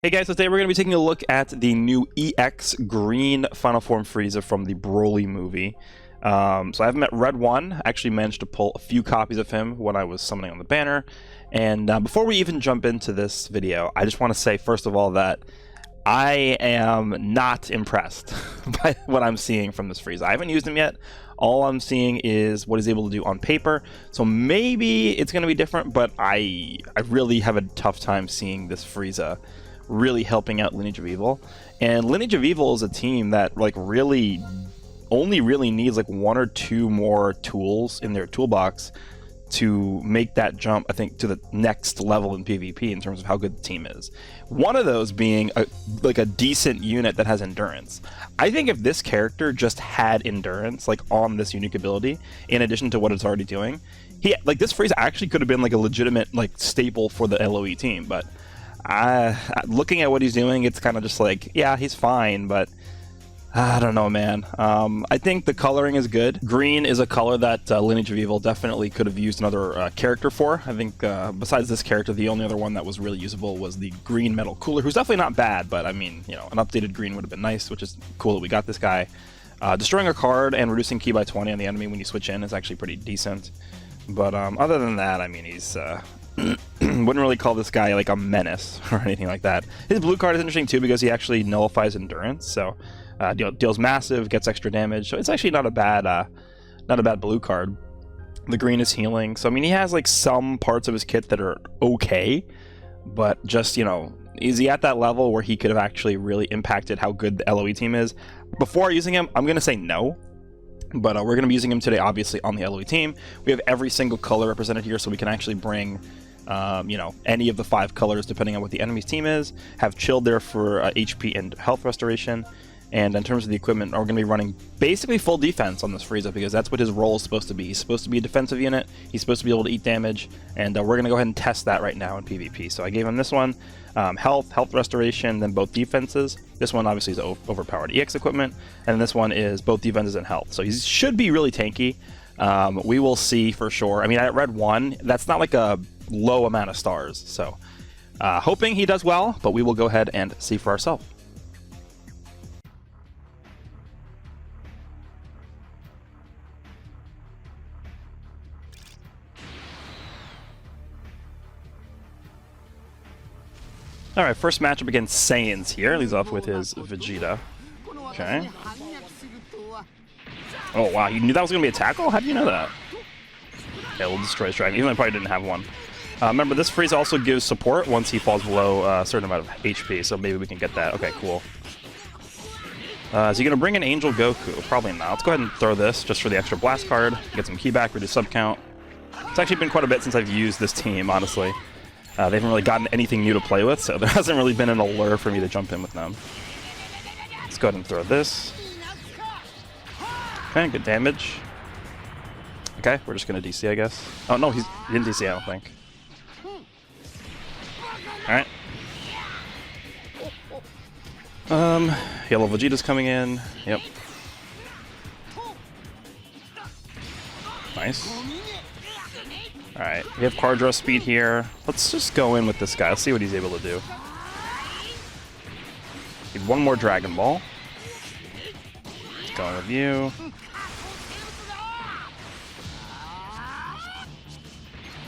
Hey guys, so today we're going to be taking a look at the new EX Green Final Form Frieza from the Broly movie. So I haven't met Red 1, I actually managed to pull a few copies of him when I was summoning on the banner. And before we even jump into this video, I just want to say first of all that I am not impressed by what I'm seeing from this Frieza. I haven't used him yet. All I'm seeing is what he's able to do on paper. So maybe it's going to be different, but I really have a tough time seeing this Frieza really helping out Lineage of Evil. And Lineage of Evil is a team that really only needs like one or two more tools in their toolbox to make that jump, I think, to the next level in PvP in terms of how good the team is. One of those being a decent unit that has endurance. I think if this character just had endurance, like on this unique ability, in addition to what it's already doing, this Frieza actually could have been like a legitimate staple for the LOE team, but looking at what he's doing, it's kind of just like, yeah, he's fine, but I don't know, man. I think the coloring is good. Green is a color that Lineage of Evil definitely could have used another character for. I think besides this character, the only other one that was really usable was the green metal cooler, who's definitely not bad, but I mean, you know, an updated green would have been nice, which is cool that we got this guy. Destroying a card and reducing ki by 20 on the enemy when you switch in is actually pretty decent. But other than that, I mean, he's wouldn't really call this guy like a menace or anything like that. His blue card is interesting too because he actually nullifies endurance, so deals massive, gets extra damage. So it's actually not a bad blue card. The green is healing, so I mean he has like some parts of his kit that are okay, but just, you know, is he at that level where he could have actually really impacted how good the LOE team is? Before using him, I'm gonna say no. But we're going to be using him today, obviously, on the LOE team. We have every single color represented here, so we can actually bring, you know, any of the 5 colors, depending on what the enemy's team is. Have Chilled there for HP and health restoration. And in terms of the equipment, we're going to be running basically full defense on this Frieza, because that's what his role is supposed to be. He's supposed to be a defensive unit, he's supposed to be able to eat damage, and we're going to go ahead and test that right now in PvP. So I gave him this one, health restoration, then both defenses. This one obviously is overpowered EX equipment, and this one is both defenses and health. So he should be really tanky. We will see for sure. I mean, at Red 1, that's not like a low amount of stars, so hoping he does well, but we will go ahead and see for ourselves. Alright, first matchup against Saiyans here. Leads off with his Vegeta. Okay. Oh wow, you knew that was going to be a tackle? How do you know that? Okay, we'll destroy his dragon, even though I probably didn't have one. Remember, this Frieza also gives support once he falls below a certain amount of HP, so maybe we can get that. Okay, cool. Is he going to bring an Angel Goku? Probably not. Let's go ahead and throw this just for the extra blast card. Get some ki back, reduce sub count. It's actually been quite a bit since I've used this team, honestly. They haven't really gotten anything new to play with, so there hasn't really been an allure for me to jump in with them. Let's go ahead and throw this. Okay, good damage. Okay, we're just going to DC, I guess. Oh, no, he didn't DC, I don't think. Alright. Yellow Vegeta's coming in. Yep. Nice. Alright, we have card draw speed here. Let's just go in with this guy. Let's see what he's able to do. Need one more Dragon Ball. Let's go in with you.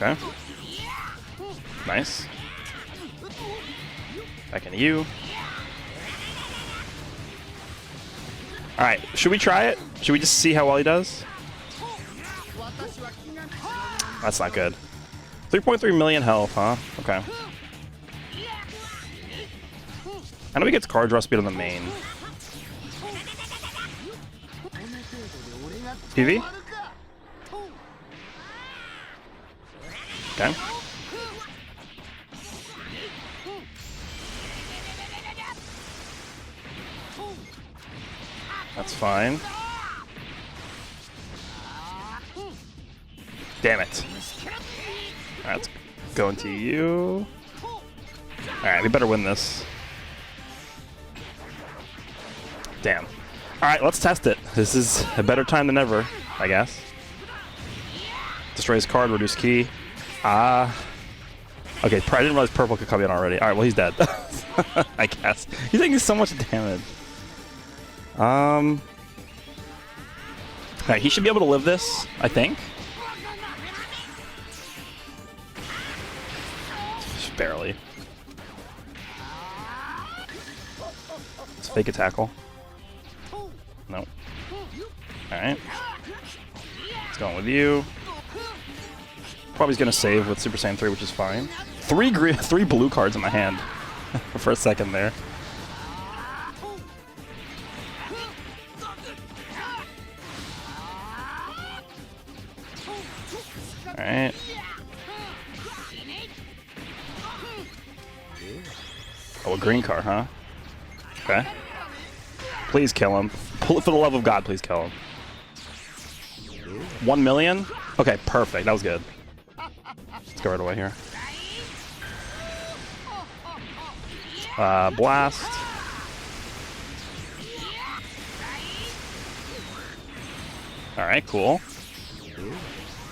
Okay. Nice. Back into you. Alright, should we try it? Should we just see how well he does? That's not good. 3.3 million health, huh? Okay. I know he gets card draw speed on the main. PV? Okay. That's fine. Damn it. Alright, let's go into you. Alright, we better win this. Damn. Alright, let's test it. This is a better time than ever, I guess. Destroy his card, reduce ki. Okay, I didn't realize purple could come in already. Alright, well, he's dead. I guess. He's taking so much damage. Alright, he should be able to live this, I think. Just barely. Let's fake a tackle. Nope. Alright. Let's go on with you. Probably gonna save with Super Saiyan 3, which is fine. Three blue cards in my hand for a second there. Alright. Oh, a green card, huh? Okay. Please kill him. For the love of God, please kill him. 1 million? Okay, perfect. That was good. Let's go right away here. Blast. Alright, cool.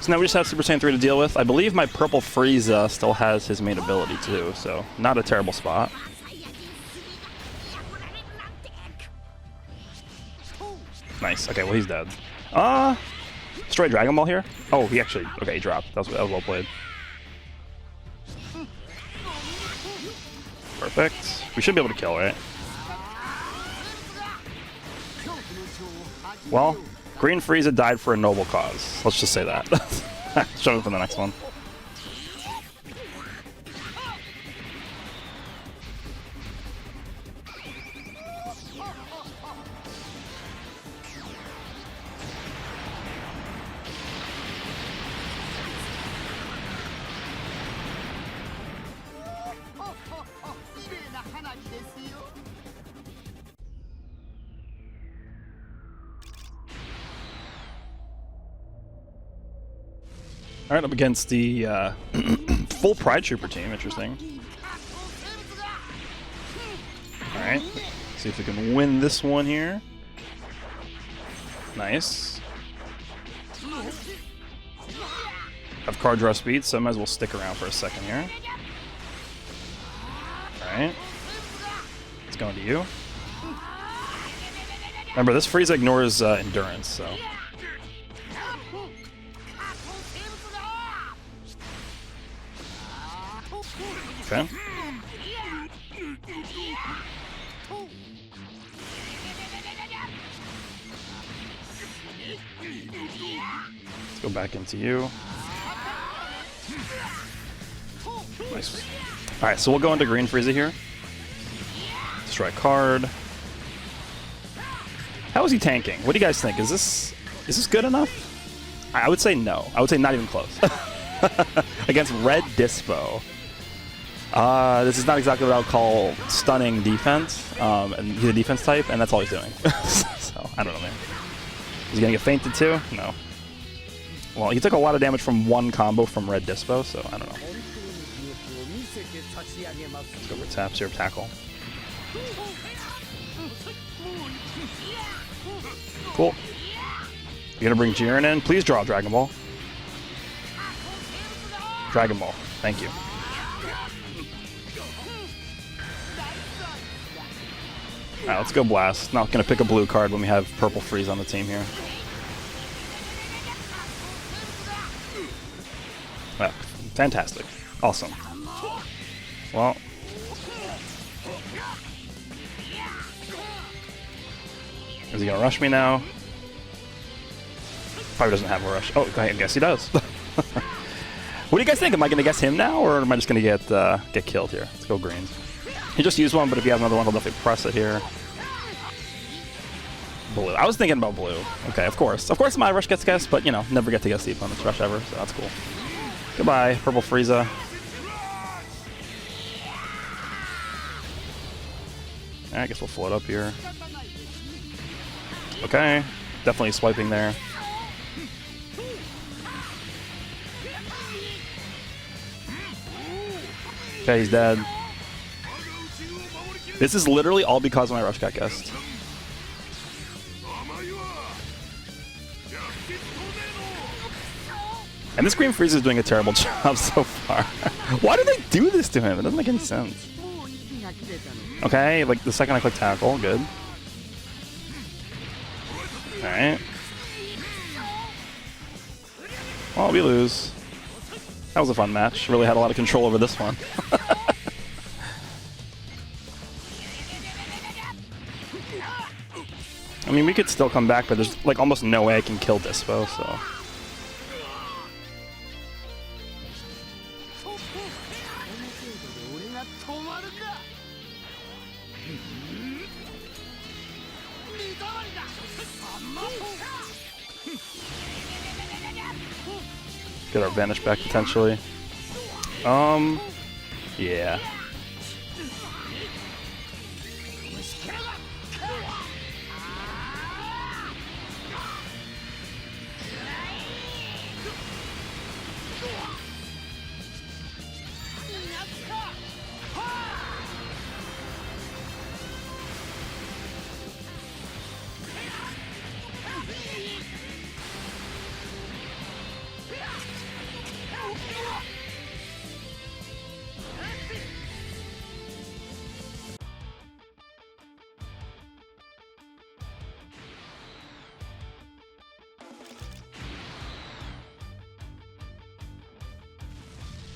So now we just have Super Saiyan 3 to deal with. I believe my purple Frieza still has his main ability too, so not a terrible spot. Nice. Okay, well he's dead. Destroy Dragon Ball here? Oh, he actually... Okay, he dropped. That was well played. Perfect. We should be able to kill, right? Well, Green Frieza died for a noble cause. Let's just say that. Show him for the next one. Alright, up against the full Pride Trooper team. Interesting. Alright, see if we can win this one here. Nice. Have card draw speed, so I might as well stick around for a second here. Alright. Let's go into you. Remember, this Frieza ignores endurance, so... Okay. Let's go back into you. Nice. Alright, so we'll go into Green Frieza here. Destroy card. How is he tanking? What do you guys think? Is this good enough? I would say no. I would say not even close. Against Red Dispo. This is not exactly what I would call stunning defense, and he's a defense type, and that's all he's doing. So, I don't know, man. Is he gonna get fainted too? No. Well, he took a lot of damage from one combo from Red Dispo, so I don't know. Let's go for tap, zero tackle. Cool. You're gonna bring GRN in? Please draw Dragon Ball. Dragon Ball. Thank you. Alright, let's go Blast. Not gonna pick a blue card when we have purple Frieza on the team here. Yeah, fantastic. Awesome. Well. Is he gonna rush me now? Probably doesn't have a rush. Oh, I guess he does. What do you guys think? Am I gonna guess him now, or am I just gonna get killed here? Let's go green. He just used one, but if he has another one, he'll definitely press it here. Blue. I was thinking about blue. Okay, of course. Of course my rush gets guessed, but, you know, never get to guess the opponent's rush ever, so that's cool. Goodbye, purple Frieza. I guess we'll float up here. Okay, definitely swiping there. Okay, he's dead. This is literally all because my rush got guessed. And this Green Frieza is doing a terrible job so far. Why do they do this to him? It doesn't make any sense. Okay, like the second I click tackle, good. Alright. Well, we lose. That was a fun match. Really had a lot of control over this one. I mean, we could still come back, but there's like almost no way I can kill Dispo, so... Get our Vanish back, potentially. Yeah.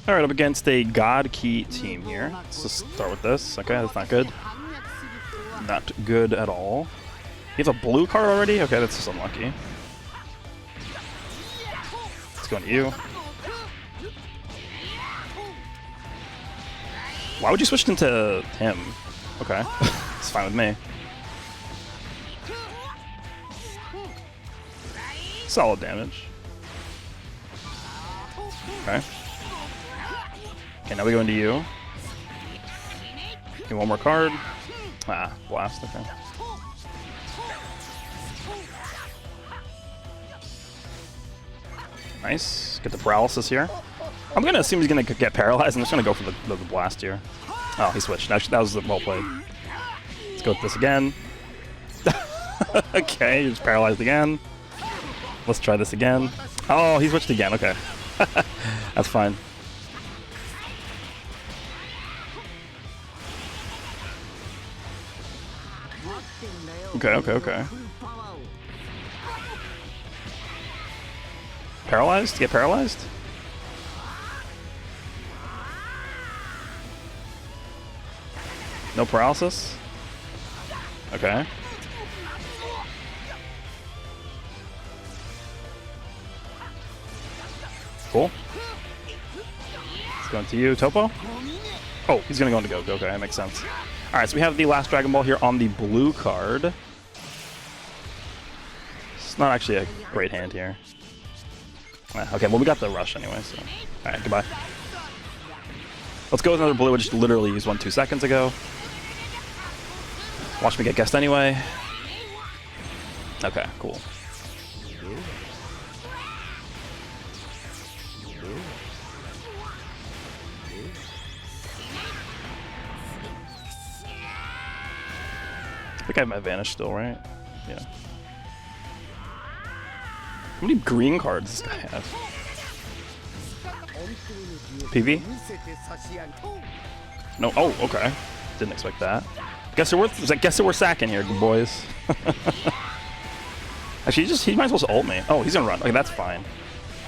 Alright, up against a God Key team here. Let's just start with this. Okay, that's not good. Not good at all. He has a blue card already? Okay, that's just unlucky. Let's go into you. Why would you switch into him? Okay, it's fine with me. Solid damage. Okay. Okay, now we go into you. Get one more card. Ah, blast, okay. Nice. Get the paralysis here. I'm gonna assume he's gonna get paralyzed. I'm just gonna go for the blast here. Oh, he switched. Actually, that was well played. Let's go with this again. Okay, he's paralyzed again. Let's try this again. Oh, he switched again. Okay. That's fine. Okay. Paralyzed? Get paralyzed? No paralysis? Okay. Cool. Let's go into you, Topo. Oh, he's gonna go into Goku. Okay, that makes sense. Alright, so we have the last Dragon Ball here on the blue card. It's not actually a great hand here. Okay, well we got the rush anyway, so... Alright, goodbye. Let's go with another blue, which literally used one 2 seconds ago. Watch me get guessed anyway. Okay, cool. I think I have my Vanish still, right? Yeah. How many green cards does this guy have? PV? No. Oh, okay. Didn't expect that. Guess we're sacking here, boys. Actually, he might as well just ult me. Oh, he's gonna run. Okay, that's fine.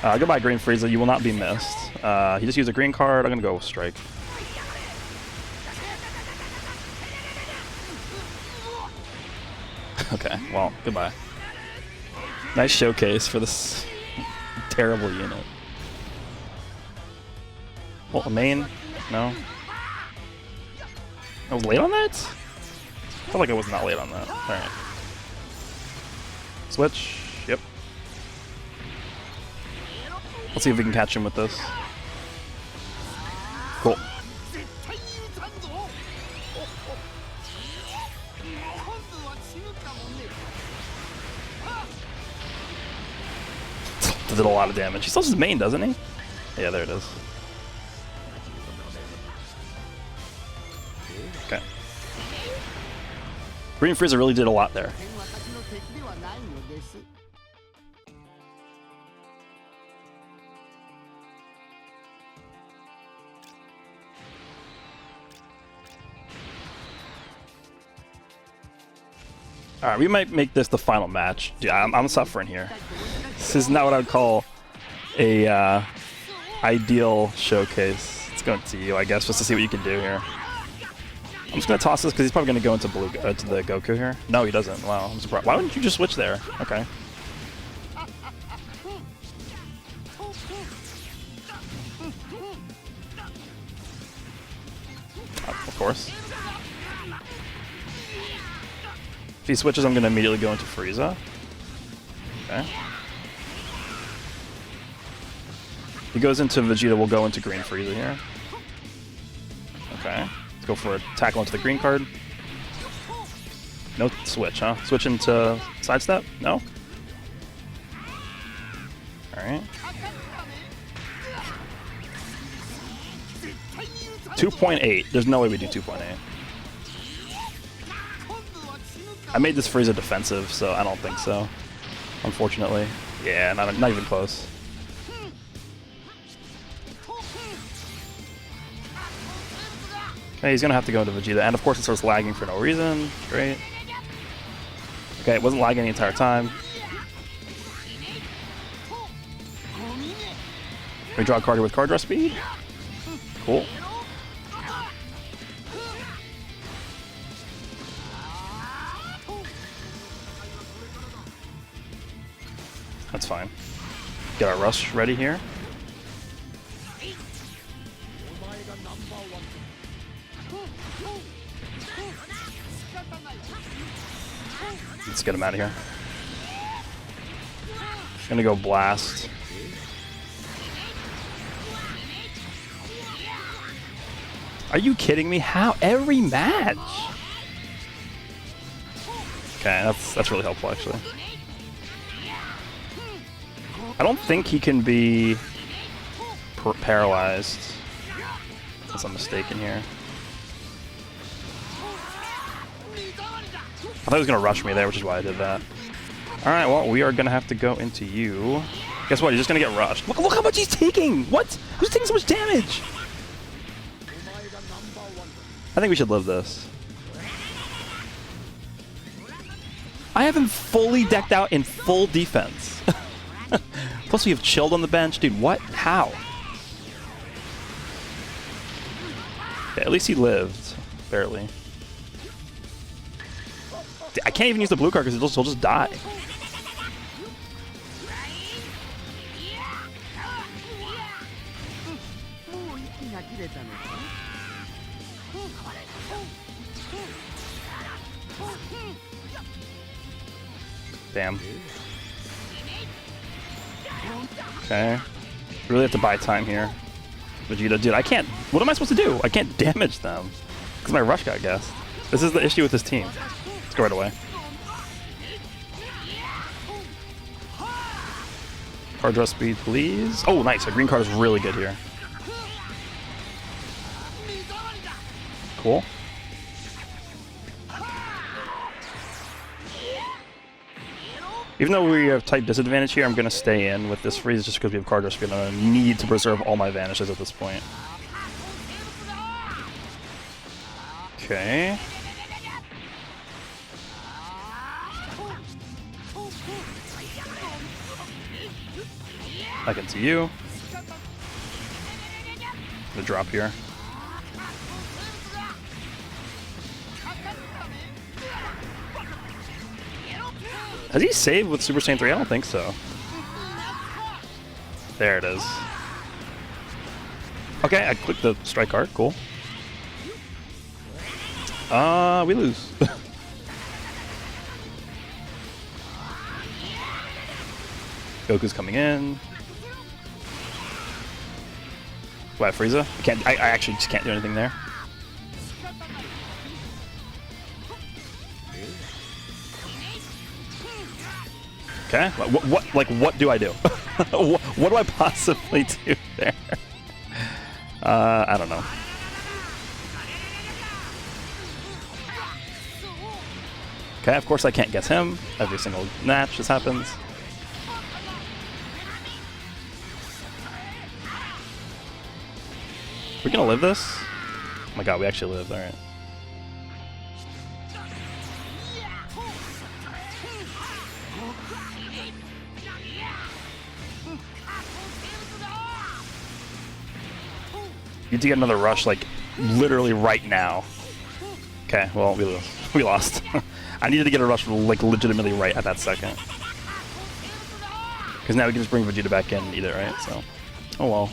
Goodbye, Green Frieza. You will not be missed. He just used a green card. I'm gonna go strike. Okay, well, goodbye. Nice showcase for this terrible unit. Well, a main? No? I was late on that? I felt like I was not late on that. Alright. Switch. Yep. Let's see if we can catch him with this. Cool. Did a lot of damage. He still has his main, doesn't he? Yeah, there it is. Okay. Green Frieza really did a lot there. Alright, we might make this the final match. Dude, I'm suffering here. This is not what I would call a ideal showcase. Let's go to you, I guess, just to see what you can do here. I'm just going to toss this because he's probably going to go into blue to the Goku here. No, he doesn't. Wow, I'm surprised. Why wouldn't you just switch there? Okay. Of course. If he switches, I'm going to immediately go into Frieza. Okay. If he goes into Vegeta, we'll go into green Frieza here. Okay. Let's go for a tackle into the green card. No switch, huh? Switch into sidestep? No? Alright. 2.8. There's no way we do 2.8. I made this Frieza defensive, so I don't think so. Unfortunately. Yeah, not even close. Okay, he's gonna have to go into Vegeta, and of course it starts lagging for no reason. Great. Okay, it wasn't lagging the entire time. We draw a card here with card draw speed. Cool. That's fine. Get our rush ready here. Let's get him out of here. Gonna go blast. Are you kidding me? How? Every match? Okay, that's really helpful actually. I don't think he can be paralyzed, unless I'm mistaken here. I thought he was going to rush me there, which is why I did that. Alright, well, we are going to have to go into you. Guess what? He's just going to get rushed. Look how much he's taking! What? Who's taking so much damage? I think we should live this. I have him fully decked out in full defense. Plus we have chilled on the bench. Dude, what? How? Okay, at least he lived. Barely. I can't even use the blue card because he'll just die. Damn. Okay. Really have to buy time here. Vegeta, dude, I can't... What am I supposed to do? I can't damage them. Because my rush got guessed. This is the issue with this team. Let's go right away. Card draw speed, please. Oh, nice. A green card is really good here. Cool. Even though we have type disadvantage here, I'm going to stay in with this freeze just because we have card draw speed. I'm going to need to preserve all my vanishes at this point. Okay. Back into you. The drop here. Has he saved with Super Saiyan 3? I don't think so. There it is. Okay, I clicked the strike card. Cool. We lose. Goku's coming in. What, Frieza? I actually just can't do anything there. Okay. What do I do? what do I possibly do there? I don't know. Okay, of course I can't guess him. Every single match this happens. We're gonna live this? Oh my god, we actually lived, alright. You need to get another rush, like, literally right now. Okay, well, we lost. I needed to get a rush, like, legitimately right at that second. Because now we can just bring Vegeta back in and eat it, right? So, oh well.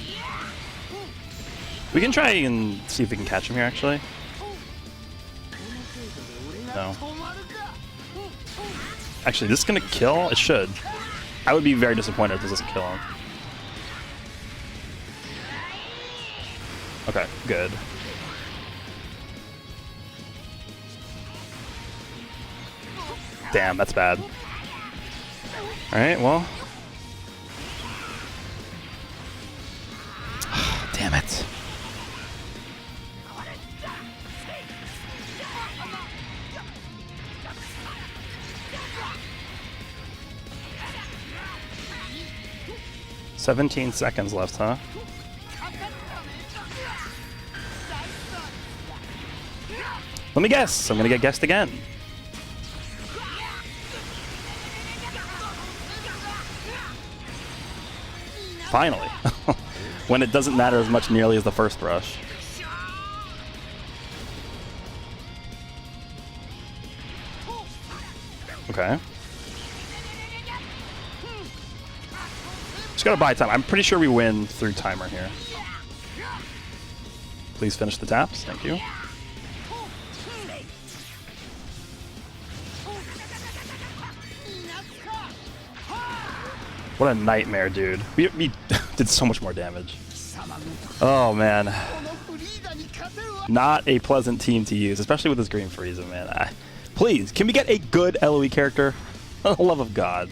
We can try and see if we can catch him here, actually. No. Actually, this is gonna kill? It should. I would be very disappointed if this doesn't kill him. Okay, good. Damn, that's bad. Alright, well. Damn it. "17 seconds left, huh?" Let me guess. I'm gonna get guessed again. Finally. When it doesn't matter as much nearly as the first rush. Okay. Just gotta buy time. I'm pretty sure we win through timer here. Please finish the taps. Thank you. What a nightmare, dude. We did so much more damage. Oh, man. Not a pleasant team to use, especially with this green Frieza, man. Please, can we get a good LOE character? For the love of God.